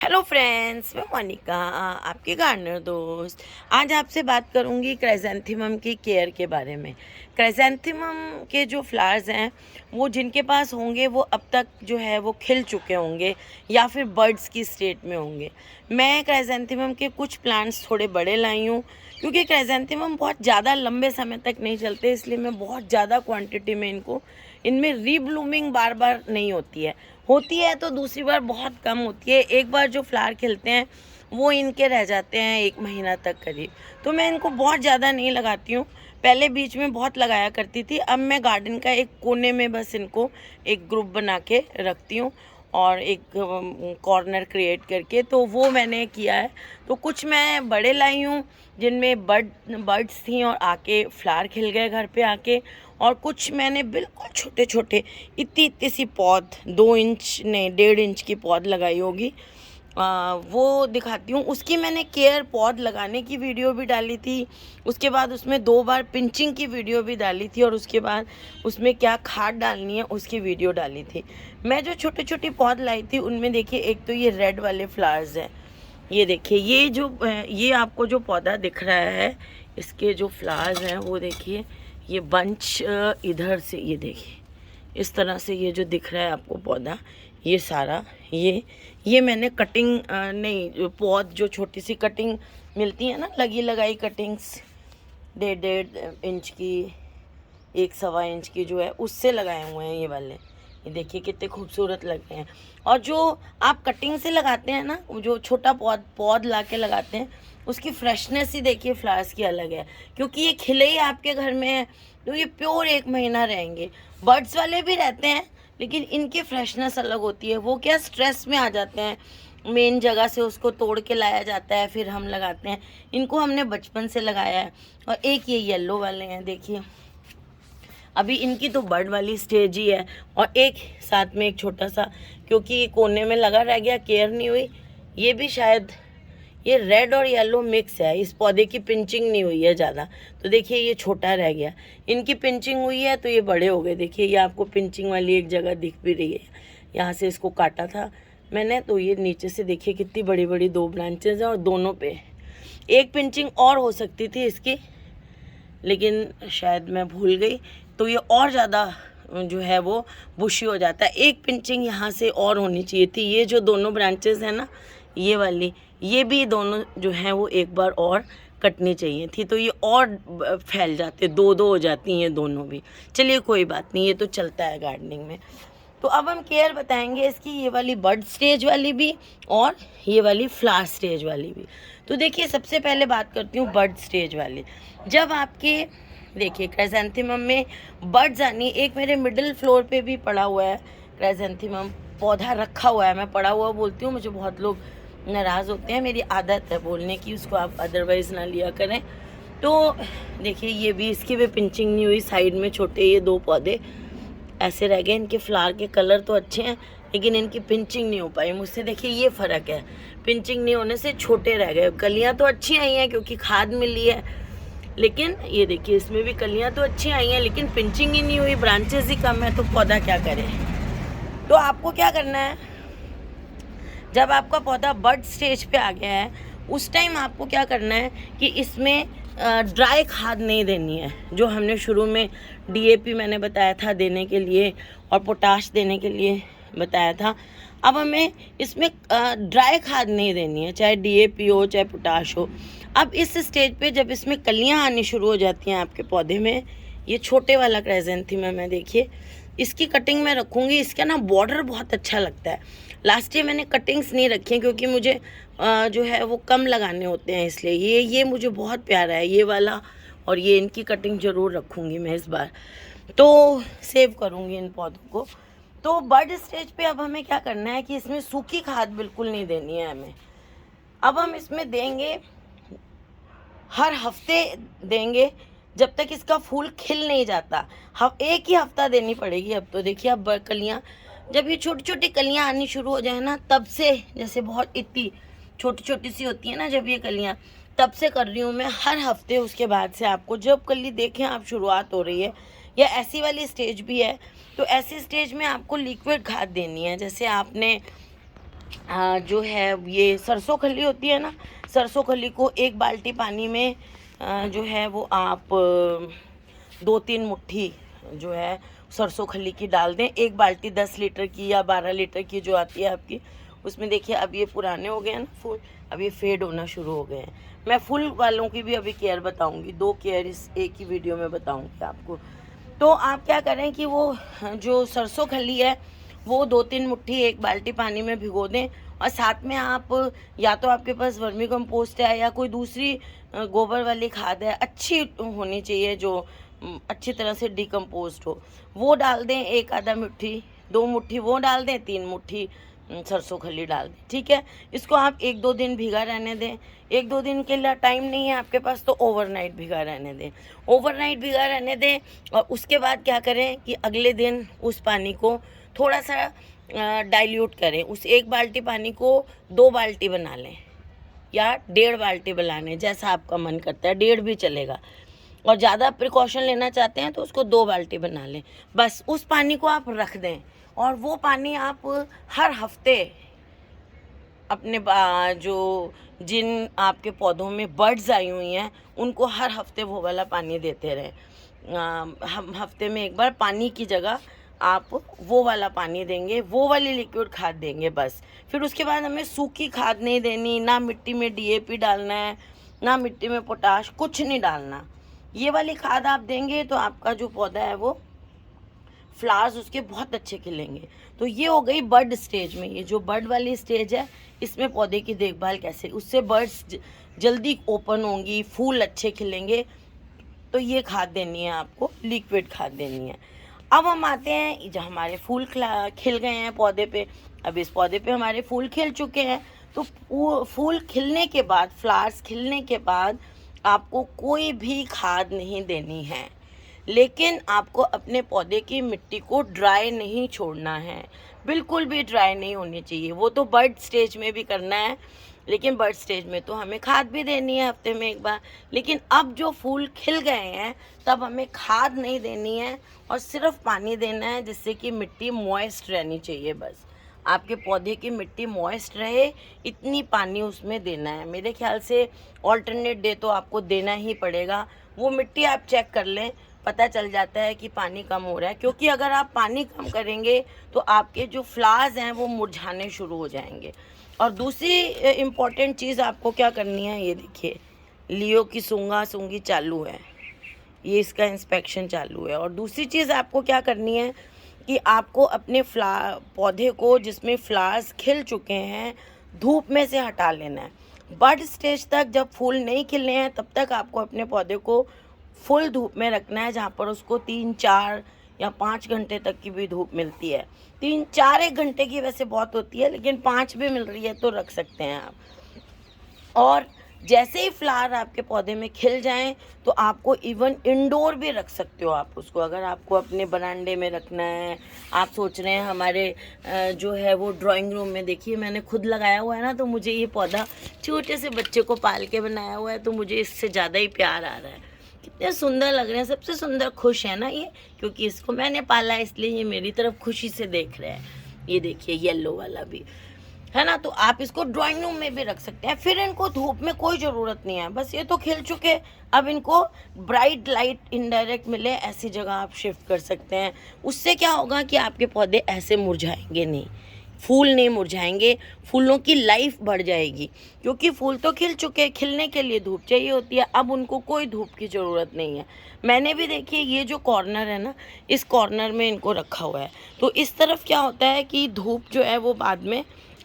Hello friends, मैं मोनिका आपकी gardener दोस्त। आज आपसे बात करूंगी क्राइसेंथेमम की केयर के बारे में। क्राइसेंथेमम के जो फ्लावर्स हैं वो जिनके पास होंगे वो अब तक जो है वो खिल चुके होंगे या फिर बर्ड्स की स्टेट में होंगे। मैं क्राइसेंथेमम के कुछ प्लांट्स थोड़े बड़े लाई हूँ क्योंकि क्राइसेंथेमम बहुत ज़्यादा लंबे समय तक नहीं चलते, इसलिए मैं बहुत ज़्यादा क्वांटिटी में इनमें रीब्लूमिंग बार बार नहीं होती है तो दूसरी बार बहुत कम होती है। एक बार जो फ्लावर खिलते हैं वो इनके रह जाते हैं 1 महीना तक करीब। तो मैं इनको बहुत ज़्यादा नहीं लगाती हूँ। पहले बीच में बहुत लगाया करती थी, अब मैं गार्डन का एक कोने में बस इनको एक ग्रुप बना के रखती हूँ और एक कॉर्नर क्रिएट करके, तो वो मैंने किया है। तो कुछ मैं बड़े लाई हूँ जिनमें बर्ड्स थी और आके फ्लावर खिल गए घर पे आके, और कुछ मैंने बिल्कुल छोटे छोटे इतनी इतनी सी पौध 2 इंच नहीं 1.5 इंच की पौध लगाई होगी। वो दिखाती हूँ। उसकी मैंने केयर पौध लगाने की वीडियो भी डाली थी, उसके बाद उसमें 2 बार पिंचिंग की वीडियो भी डाली थी, और उसके बाद उसमें क्या खाद डालनी है उसकी वीडियो डाली थी। मैं जो छोटी छोटी पौध लाई थी उनमें देखिए, एक तो ये रेड वाले फ्लावर्स हैं। ये देखिए, ये आपको जो पौधा दिख रहा है इसके जो फ्लावर्स हैं वो देखिए, ये बंच इधर से ये देखिए इस तरह से ये जो दिख रहा है आपको पौधा, ये सारा ये मैंने कटिंग नहीं, पौध जो छोटी सी कटिंग मिलती है ना, लगी लगाई कटिंग्स 1.5 इंच की 1 सवा इंच की जो है उससे लगाए हुए हैं ये वाले। ये देखिए कितने खूबसूरत लगे हैं। और जो आप कटिंग से लगाते हैं ना, जो छोटा पौध ला के लगाते हैं, उसकी फ्रेशनेस ही देखिए फ्लावर्स की अलग है, क्योंकि ये खिले ही आपके घर में है तो ये प्योर 1 महीना रहेंगे। बर्ड्स वाले भी रहते हैं लेकिन इनकी फ्रेशनेस अलग होती है। वो क्या स्ट्रेस में आ जाते हैं, मेन जगह से उसको तोड़ के लाया जाता है फिर हम लगाते हैं। इनको हमने बचपन से लगाया है। और एक ये येलो वाले हैं देखिए, अभी इनकी तो बर्ड वाली स्टेज ही है, और एक साथ में एक छोटा सा, क्योंकि कोने में लगा रह गया, केयर नहीं हुई। ये भी शायद ये रेड और येलो मिक्स है, इस पौधे की पिंचिंग नहीं हुई है ज़्यादा, तो देखिए ये छोटा रह गया। इनकी पिंचिंग हुई है तो ये बड़े हो गए। देखिए ये आपको पिंचिंग वाली एक जगह दिख भी रही है, यहाँ से इसको काटा था मैंने, तो ये नीचे से देखिए कितनी बड़ी बड़ी 2 ब्रांचेज हैं, और दोनों पे एक पिंचिंग और हो सकती थी इसकी, लेकिन शायद मैं भूल गई, तो ये और ज़्यादा जो है वो बुशी हो जाता है। एक पिंचिंग यहाँ से और होनी चाहिए थी। ये जो दोनों ब्रांचेस हैं ना, ये वाली, ये भी दोनों जो हैं वो एक बार और कटनी चाहिए थी, तो ये और फैल जाते, 2-2 हो जाती हैं दोनों भी। चलिए कोई बात नहीं, ये तो चलता है गार्डनिंग में। तो अब हम केयर बताएंगे इसकी, ये वाली बर्ड स्टेज वाली भी और ये वाली फ्लावर स्टेज वाली भी। तो देखिए सबसे पहले बात करती हूँ बर्ड स्टेज वाली। जब आपके देखिए क्राइसेंथेमम में बर्ड्स आनी, एक मेरे मिडिल फ्लोर पे भी पड़ा हुआ है क्राइसेंथेमम पौधा रखा हुआ है। मैं पड़ा हुआ बोलती हूँ, मुझे बहुत लोग नाराज़ होते हैं, मेरी आदत है बोलने की, उसको आप अदरवाइज़ ना लिया करें। तो देखिए ये भी, इसकी भी पिंचिंग नहीं हुई, साइड में छोटे ये 2 पौधे ऐसे रह गए। इनके फ्लावर के कलर तो अच्छे हैं लेकिन इनकी पिंचिंग नहीं हो पाई मुझसे। देखिए ये फ़र्क है, पिंचिंग नहीं होने से छोटे रह गए। कलियाँ तो अच्छी आई हैं क्योंकि खाद मिली है, लेकिन ये देखिए इसमें भी कलियाँ तो अच्छी आई हैं लेकिन पिंचिंग ही नहीं हुई, ब्रांचेस ही कम है, तो पौधा क्या करे। तो आपको क्या करना है, जब आपका पौधा बर्ड स्टेज पे आ गया है उस टाइम आपको क्या करना है कि इसमें ड्राई खाद नहीं देनी है। जो हमने शुरू में डीएपी मैंने बताया था देने के लिए और पोटाश देने के लिए बताया था, अब हमें इसमें ड्राई खाद नहीं देनी है, चाहे डीएपी हो चाहे पोटाश हो। अब इस स्टेज पे जब इसमें कलियां आनी शुरू हो जाती हैं आपके पौधे में, ये छोटे वाला क्राइसेंथेमम है देखिए, इसकी कटिंग मैं रखूँगी। इसका ना बॉर्डर बहुत अच्छा लगता है। लास्ट ईयर मैंने कटिंग्स नहीं रखी हैं क्योंकि मुझे जो है वो कम लगाने होते हैं, इसलिए ये मुझे बहुत प्यारा है ये वाला, और ये इनकी कटिंग ज़रूर रखूँगी मैं इस बार, तो सेव करूँगी इन पौधों को। तो बर्ड स्टेज पे अब हमें क्या करना है कि इसमें सूखी खाद बिल्कुल नहीं देनी है हमें। अब हम इसमें देंगे, हर हफ्ते देंगे जब तक इसका फूल खिल नहीं जाता। एक ही हफ्ता देनी पड़ेगी अब तो। देखिए अब कलियाँ, जब ये छोटी छोटी कलियाँ आनी शुरू हो जाए ना, तब से, जैसे बहुत इतनी छोटी छोटी सी होती है ना जब ये कलियाँ, तब से कर रही हूँ मैं हर हफ्ते। उसके बाद से आपको जब कली देखें आप शुरुआत हो रही है या ऐसी वाली स्टेज भी है, तो ऐसी स्टेज में आपको लिक्विड खाद देनी है। जैसे आपने जो है ये सरसों खली होती है ना, सरसों खली को 1 बाल्टी पानी में जो है वो आप 2-3 मुट्ठी जो है सरसों खली की डाल दें। 1 बाल्टी 10 लीटर की या 12 लीटर की जो आती है आपकी, उसमें देखिए अब ये पुराने हो गए हैं ना फूल, अब ये फेड होना शुरू हो गए हैं। मैं फूल वालों की भी अभी केयर बताऊंगी, 2 केयर इस एक ही वीडियो में बताऊंगी आपको। तो आप क्या करें कि वो जो सरसों खली है वो 2-3 मुट्ठी 1 बाल्टी पानी में भिगो दें, और साथ में आप या तो आपके पास वर्मी कंपोस्ट है या कोई दूसरी गोबर वाली खाद है, अच्छी होनी चाहिए जो अच्छी तरह से डिकम्पोस्ट हो, वो डाल दें। 1 आधा मुट्ठी 2 मुट्ठी वो डाल दें, 3 मुट्ठी सरसों खली डाल दें, ठीक है। इसको आप 1-2 दिन भिगा रहने दें। 1-2 दिन के लिए टाइम नहीं है आपके पास तो ओवरनाइट भिगा रहने दें, ओवरनाइट भिगा रहने दें। और उसके बाद क्या करें कि अगले दिन उस पानी को थोड़ा सा डाइल्यूट करें। उस 1 बाल्टी पानी को 2 बाल्टी बना लें या 1.5 बाल्टी बना लें, जैसा आपका मन करता है, 1.5 भी चलेगा। और ज़्यादा प्रिकॉशन लेना चाहते हैं तो उसको 2 बाल्टी बना लें। बस उस पानी को आप रख दें, और वो पानी आप हर हफ्ते अपने जो जिन आपके पौधों में बर्ड्स आई हुई हैं उनको हर हफ्ते वो वाला पानी देते रहें। हम हफ्ते में 1 बार पानी की जगह आप वो वाला पानी देंगे, वो वाली लिक्विड खाद देंगे बस। फिर उसके बाद हमें सूखी खाद नहीं देनी, ना मिट्टी में DAP डालना है, ना मिट्टी में पोटाश, कुछ नहीं डालना। ये वाली खाद आप देंगे तो आपका जो पौधा है वो फ्लावर्स उसके बहुत अच्छे खिलेंगे। तो ये हो गई बर्ड स्टेज में। ये जो बर्ड वाली स्टेज है इसमें पौधे की देखभाल कैसे, उससे बर्ड्स जल्दी ओपन होंगी, फूल अच्छे खिलेंगे। तो ये खाद देनी है आपको, लिक्विड खाद देनी है। अब हम आते हैं जब हमारे फूल खिल गए हैं पौधे पे, अब इस पौधे पे हमारे फूल खिल चुके हैं, तो फूल खिलने के बाद, फ्लावर्स खिलने के बाद आपको कोई भी खाद नहीं देनी है। लेकिन आपको अपने पौधे की मिट्टी को ड्राई नहीं छोड़ना है, बिल्कुल भी ड्राई नहीं होनी चाहिए। वो तो बर्ड स्टेज में भी करना है, लेकिन बर्ड स्टेज में तो हमें खाद भी देनी है हफ्ते में 1 बार। लेकिन अब जो फूल खिल गए हैं तब हमें खाद नहीं देनी है और सिर्फ पानी देना है, जिससे कि मिट्टी मॉइस्ट रहनी चाहिए। बस आपके पौधे की मिट्टी मॉइस्ट रहे, इतनी पानी उसमें देना है। मेरे ख्याल से ऑल्टरनेट डे तो आपको देना ही पड़ेगा। वो मिट्टी आप चेक कर लें, पता चल जाता है कि पानी कम हो रहा है, क्योंकि अगर आप पानी कम करेंगे तो आपके जो फ्लावर्स हैं वो मुरझाने शुरू हो जाएंगे। और दूसरी इम्पॉर्टेंट चीज़ आपको क्या करनी है, ये देखिए लियो की सूंगी चालू है, ये इसका इंस्पेक्शन चालू है। और दूसरी चीज़ आपको क्या करनी है कि आपको अपने पौधे को जिसमें फ्लावर्स खिल चुके हैं धूप में से हटा लेना है। बर्ड स्टेज तक जब फूल नहीं खिलने हैं तब तक आपको अपने पौधे को फुल धूप में रखना है, जहाँ पर उसको 3-4 या 5 घंटे तक की भी धूप मिलती है। 3-4 1 घंटे की वैसे बहुत होती है, लेकिन 5 भी मिल रही है तो रख सकते हैं आप। और जैसे ही फ्लावर आपके पौधे में खिल जाएं तो आपको इवन इंडोर भी रख सकते हो आप उसको। अगर आपको अपने बरामदे में रखना है, आप सोच रहे हैं हमारे जो है वो ड्राइंग रूम में, देखिए मैंने खुद लगाया हुआ है ना, तो मुझे ये पौधा छोटे से बच्चे को पाल के बनाया हुआ है, तो मुझे इससे ज़्यादा ही प्यार आ रहा है। कितने सुंदर लग रहे हैं, सबसे सुंदर खुश है ना ये, क्योंकि इसको मैंने पाला है इसलिए ये मेरी तरफ खुशी से देख रहे हैं। ये देखिए येलो वाला भी है ना, तो आप इसको ड्राइंग रूम में भी रख सकते हैं। फिर इनको धूप में कोई ज़रूरत नहीं है, बस ये तो खिल चुके, अब इनको ब्राइट लाइट इनडायरेक्ट मिले ऐसी जगह आप शिफ्ट कर सकते हैं। उससे क्या होगा कि आपके पौधे ऐसे मुरझाएंगे नहीं, फूल नहीं मुरझाएंगे, फूलों की लाइफ बढ़ जाएगी, क्योंकि फूल तो खिल चुके, खिलने के लिए धूप चाहिए होती है, अब उनको कोई धूप की ज़रूरत नहीं है। मैंने भी देखिए ये जो कॉर्नर है ना, इस कॉर्नर में इनको रखा हुआ है, तो इस तरफ क्या होता है कि धूप जो है वो बाद में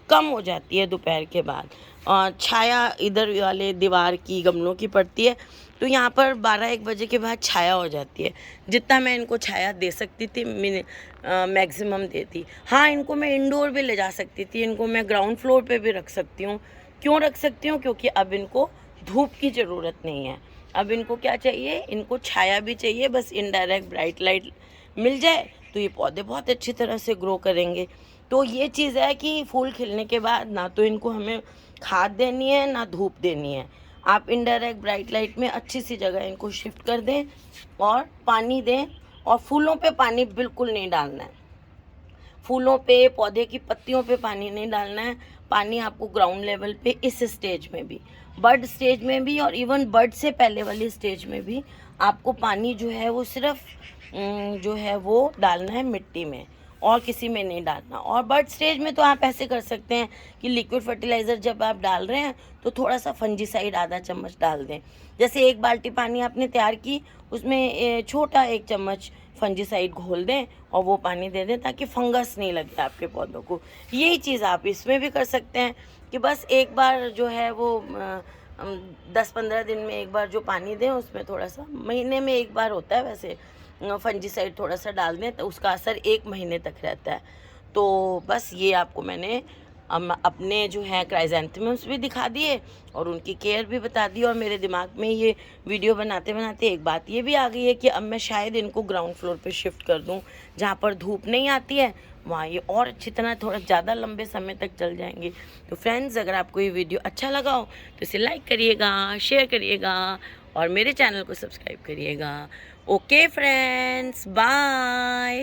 कम हो जाती है दोपहर के बाद, और छाया इधर वाले दीवार की गमलों की पड़ती है, तो यहाँ पर 12-1 बजे के बाद छाया हो जाती है। जितना मैं इनको छाया दे सकती थी मैक्सिमम देती। हाँ, इनको मैं इंडोर भी ले जा सकती थी, इनको मैं ग्राउंड फ्लोर पे भी रख सकती हूँ। क्यों रख सकती हूँ? क्योंकि अब इनको धूप की ज़रूरत नहीं है। अब इनको क्या चाहिए, इनको छाया भी चाहिए, बस इनडायरेक्ट ब्राइट लाइट मिल जाए तो ये पौधे बहुत अच्छी तरह से ग्रो करेंगे। तो ये चीज़ है कि फूल खिलने के बाद ना तो इनको हमें खाद देनी है ना धूप देनी है। आप इनडायरेक्ट ब्राइट लाइट में अच्छी सी जगह इनको शिफ्ट कर दें और पानी दें। और फूलों पे पानी बिल्कुल नहीं डालना है, फूलों पे, पौधे की पत्तियों पे पानी नहीं डालना है। पानी आपको ग्राउंड लेवल पे इस स्टेज में भी, बर्ड स्टेज में भी और इवन बर्ड से पहले वाली स्टेज में भी आपको पानी जो है वो सिर्फ जो है वो डालना है मिट्टी में और किसी में नहीं डालना। और बर्ड स्टेज में तो आप ऐसे कर सकते हैं कि लिक्विड फर्टिलाइज़र जब आप डाल रहे हैं तो थोड़ा सा फंजीसाइड आधा चम्मच डाल दें। जैसे 1 बाल्टी पानी आपने तैयार की, उसमें छोटा 1 चम्मच फंजीसाइड घोल दें और वो पानी दे दें ताकि फंगस नहीं लगे आपके पौधों को। यही चीज़ आप इसमें भी कर सकते हैं कि बस एक बार जो है वो 10-15 दिन में एक बार जो पानी दें, उसमें थोड़ा सा, महीने में एक बार होता है वैसे, फंजीसाइड थोड़ा सा डाल दें तो उसका असर 1 महीने तक रहता है। तो बस ये आपको मैंने अपने जो है क्राइजेंथेमम्स भी दिखा दिए और उनकी केयर भी बता दी। और मेरे दिमाग में ये वीडियो बनाते बनाते एक बात ये भी आ गई है कि अब मैं शायद इनको ग्राउंड फ्लोर पे शिफ्ट कर दूं, जहाँ पर धूप नहीं आती है, वहाँ ये और अच्छी तरह थोड़ा ज़्यादा लंबे समय तक चल जाएंगे। तो फ्रेंड्स, अगर आपको ये वीडियो अच्छा लगा हो तो इसे लाइक करिएगा, शेयर करिएगा और मेरे चैनल को सब्सक्राइब करिएगा। Okay friends, bye.